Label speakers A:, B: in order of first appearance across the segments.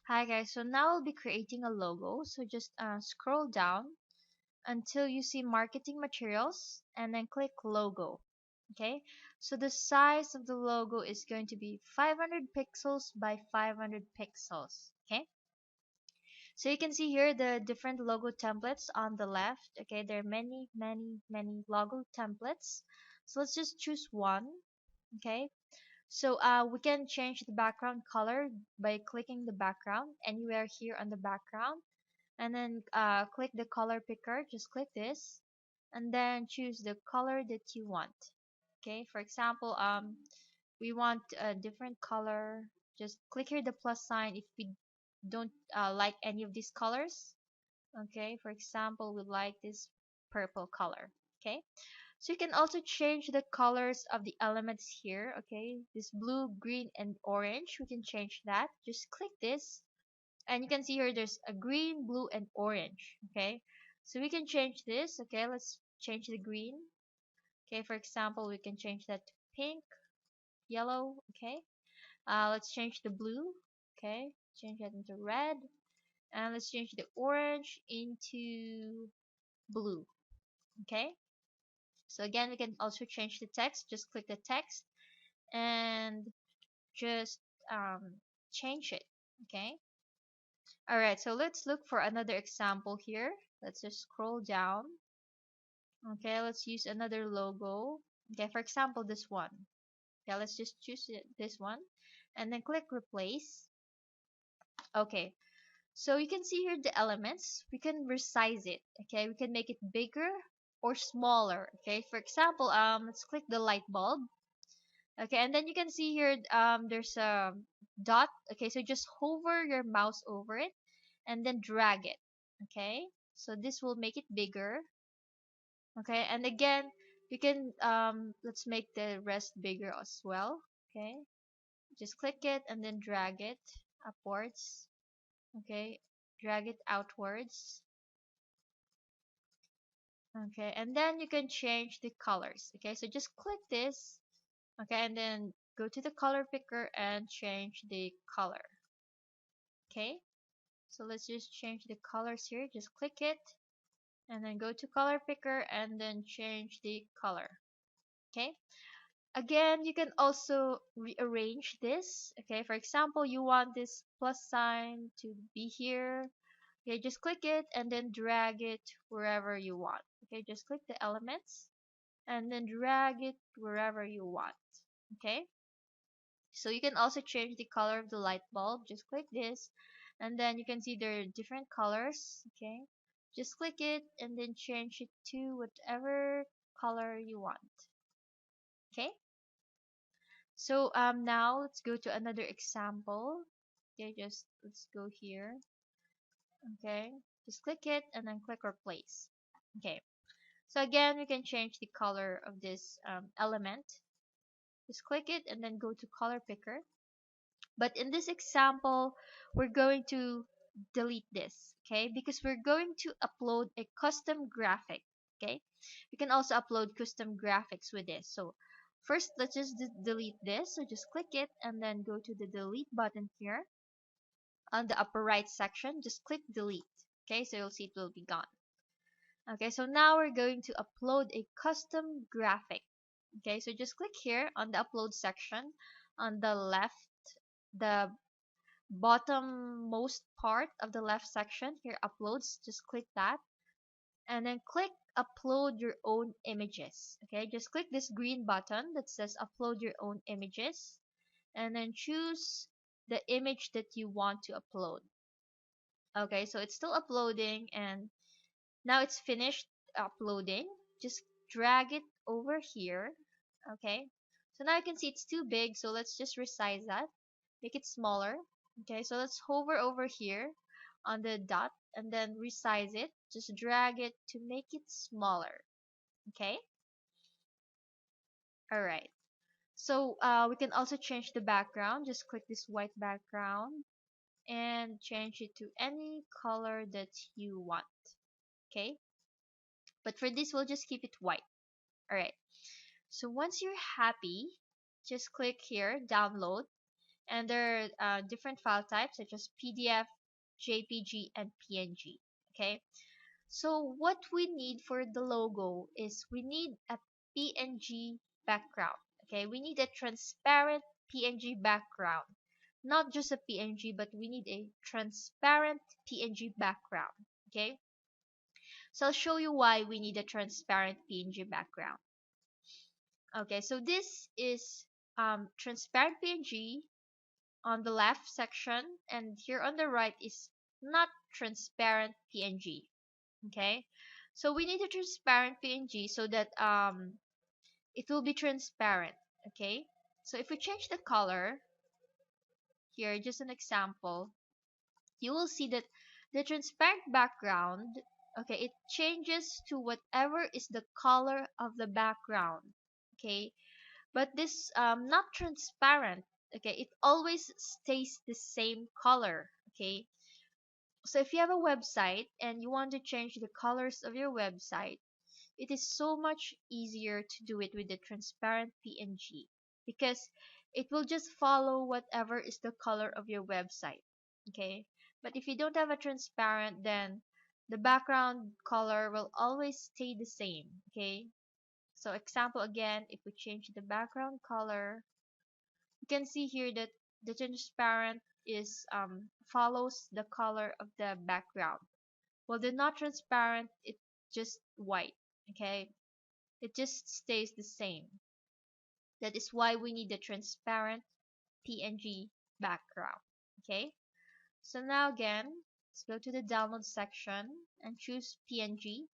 A: Hi guys, so now I'll be creating a logo. So just scroll down until you see marketing materials and then click logo. Okay, so the size of the logo is going to be 500 pixels by 500 pixels. Okay, so you can see here the different logo templates on the left. Okay, there are many logo templates. So let's just choose one. Okay, so we can change the background color by clicking the background anywhere here on the background, and then click the color picker. Just click this and then choose the color that you want. Okay, for example, we want a different color. Just click here the plus sign if we don't like any of these colors. Okay, for example, we like this purple color. Okay, so you can also change the colors of the elements here. Okay, this blue, green, and orange, we can change that. Just click this and you can see here there's a green, blue, and orange. Okay, so we can change this. Okay, let's change the green. Okay, for example, we can change that to pink, yellow. Okay, let's change the blue. Okay, change that into red, and let's change the orange into blue. Okay, so again, we can also change the text. Just click the text and just change it. Okay, all right, so let's look for another example here. Let's just scroll down. Okay, let's use another logo. Okay, for example, this one. Okay, let's just choose this one and then click replace. Okay, so you can see here the elements. We can resize it. Okay, we can make it bigger or smaller. Okay, for example, let's click the light bulb. Okay, and then you can see here there's a dot. Okay, so just hover your mouse over it and then drag it. Okay, so this will make it bigger. Okay, and again you can let's make the rest bigger as well. Okay, just click it and then drag it upwards. Okay, drag it outwards. Okay, and then you can change the colors. Okay, so just click this. Okay, and then go to the color picker and change the color. Okay, so let's just change the colors here. Just click it and then go to color picker and then change the color. Okay, again you can also rearrange this. Okay, for example, you want this plus sign to be here. Okay, just click it and then drag it wherever you want. Okay, just click the elements and then drag it wherever you want. Okay, so you can also change the color of the light bulb. Just click this and then you can see there are different colors. Okay, just click it and then change it to whatever color you want. Okay, so now let's go to another example. Okay, just let's go here. Okay, just click it and then click replace. Okay, so again we can change the color of this element. Just click it and then go to color picker. But in this example, we're going to delete this. Okay, because we're going to upload a custom graphic. Okay, we can also upload custom graphics with this. So first let's just delete this. So just click it and then go to the delete button here on the upper right section. Just click delete. Okay, so you'll see it will be gone. Okay, so now we're going to upload a custom graphic. Okay, so just click here on the upload section on the left, the bottom-most part of the left section here, uploads. Just click that and then click upload your own images. Okay, just click this green button that says upload your own images and then choose the image that you want to upload. Okay, so it's still uploading and now it's finished uploading. Just drag it over here. Okay, so now you can see it's too big, so let's just resize that, make it smaller. Okay, so let's hover over here on the dot and then resize it. Just drag it to make it smaller. Okay, all right, so we can also change the background. Just click this white background and change it to any color that you want. Okay, but for this we'll just keep it white. All right, so once you're happy, just click here download And there are different file types such as PDF, JPG, and PNG. Okay, so what we need for the logo is we need a PNG background. Okay, we need a transparent PNG background. Not just a PNG, but we need a transparent PNG background. Okay, so I'll show you why we need a transparent PNG background. Okay, so this is transparent PNG on the left section, and here on the right is not transparent PNG. Okay, so we need a transparent PNG so that it will be transparent. Okay, so if we change the color here, just an example, you will see that the transparent background, okay, it changes to whatever is the color of the background. Okay, but this not transparent, okay, it always stays the same color. Okay, so if you have a website and you want to change the colors of your website, it is so much easier to do it with the transparent PNG because it will just follow whatever is the color of your website. Okay, but if you don't have a transparent, then the background color will always stay the same. Okay, so example again, if we change the background color, you can see here that the transparent is follows the color of the background, while the not transparent, it's just white. Okay, it just stays the same. That is why we need the transparent PNG background. Okay, so now again, let's go to the download section and choose PNG.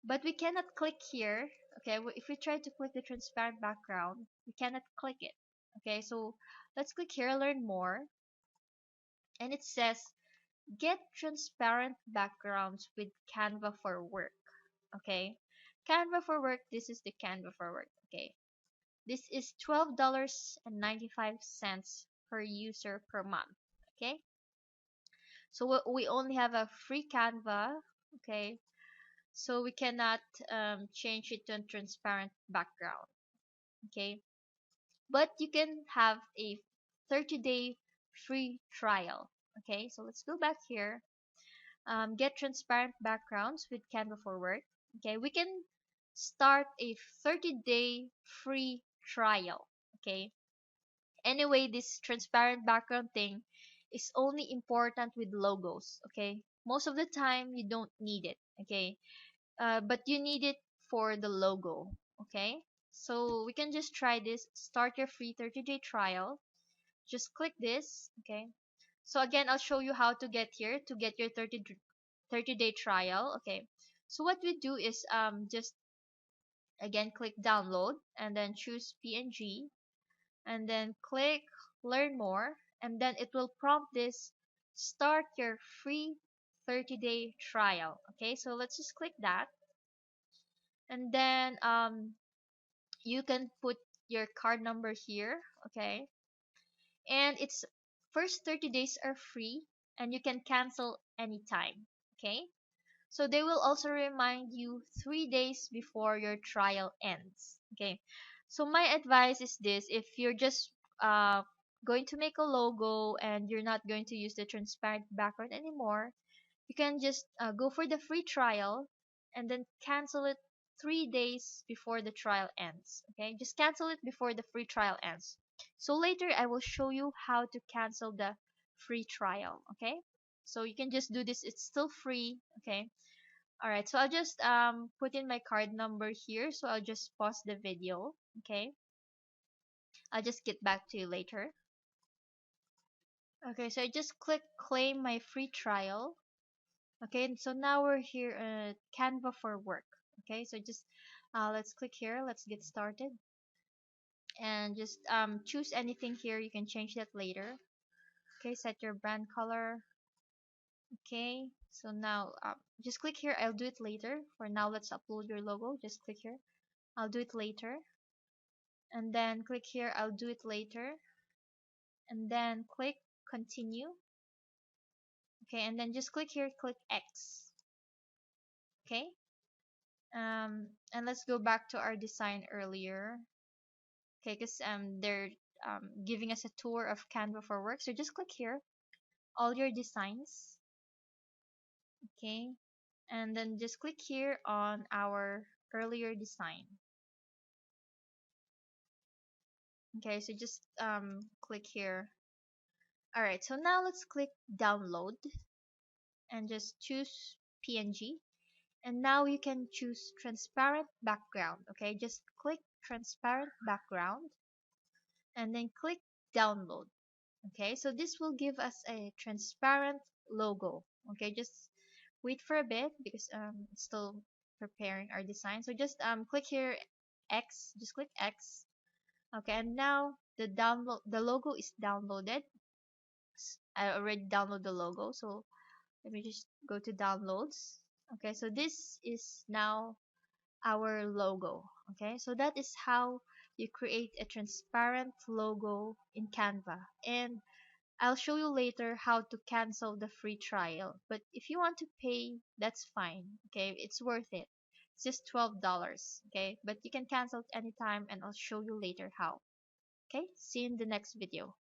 A: But we cannot click here. Okay, if we try to click the transparent background, we cannot click it. Okay, so let's click here, learn more, and it says get transparent backgrounds with Canva for work. Okay, Canva for work, this is the Canva for work. Okay, this is $12.95 per user per month. Okay, so we only have a free Canva. Okay, so we cannot change it to a transparent background. Okay, but you can have a 30-day free trial. Okay, so let's go back here. Get transparent backgrounds with Canva for work. Okay, we can start a 30-day free trial. Okay, anyway, this transparent background thing is only important with logos. Okay, most of the time you don't need it. Okay, but you need it for the logo. Okay, so we can just try this. Start your free 30-day trial. Just click this. Okay, so again, I'll show you how to get here to get your 30-day trial. Okay, so what we do is just again click download and then choose PNG and then click learn more, and then it will prompt this start your free 30-day trial. Okay, so let's just click that, and then you can put your card number here. Okay, and its first 30 days are free and you can cancel anytime. Okay, so they will also remind you 3 days before your trial ends. Okay, so my advice is this: if you're just going to make a logo and you're not going to use the transparent background anymore, you can just go for the free trial and then cancel it 3 days before the trial ends. Okay, just cancel it before the free trial ends. So later I will show you how to cancel the free trial. Okay, so you can just do this, it's still free. Okay, all right, so I'll just put in my card number here, so I'll just pause the video. Okay, I'll just get back to you later. Okay, so I just click claim my free trial. Okay, and so now we're here at Canva for work. Okay, so just let's click here, let's get started, and just choose anything here. You can change that later. Okay, set your brand color. Okay, so now just click here, I'll do it later. For now, let's upload your logo. Just click here, I'll do it later, and then click here, I'll do it later, and then click continue. Okay, and then just click here, click X. Okay, and let's go back to our design earlier. Okay, because there giving us a tour of Canva for Work. So just click here, all your designs, okay, and then just click here on our earlier design. Okay, so just click here. All right, so now let's click download and just choose PNG. And now you can choose transparent background. Okay, just click transparent background and then click download. Okay, so this will give us a transparent logo. Okay, just wait for a bit because it's still preparing our design. So just click here X, just click X. Okay, and now the logo is downloaded. I already downloaded the logo, so let me just go to downloads. Okay, so this is now our logo. Okay, so that is how you create a transparent logo in Canva. And I'll show you later how to cancel the free trial. But if you want to pay, that's fine. Okay, it's worth it. It's just $12. Okay, but you can cancel it anytime, and I'll show you later how. Okay, see you in the next video.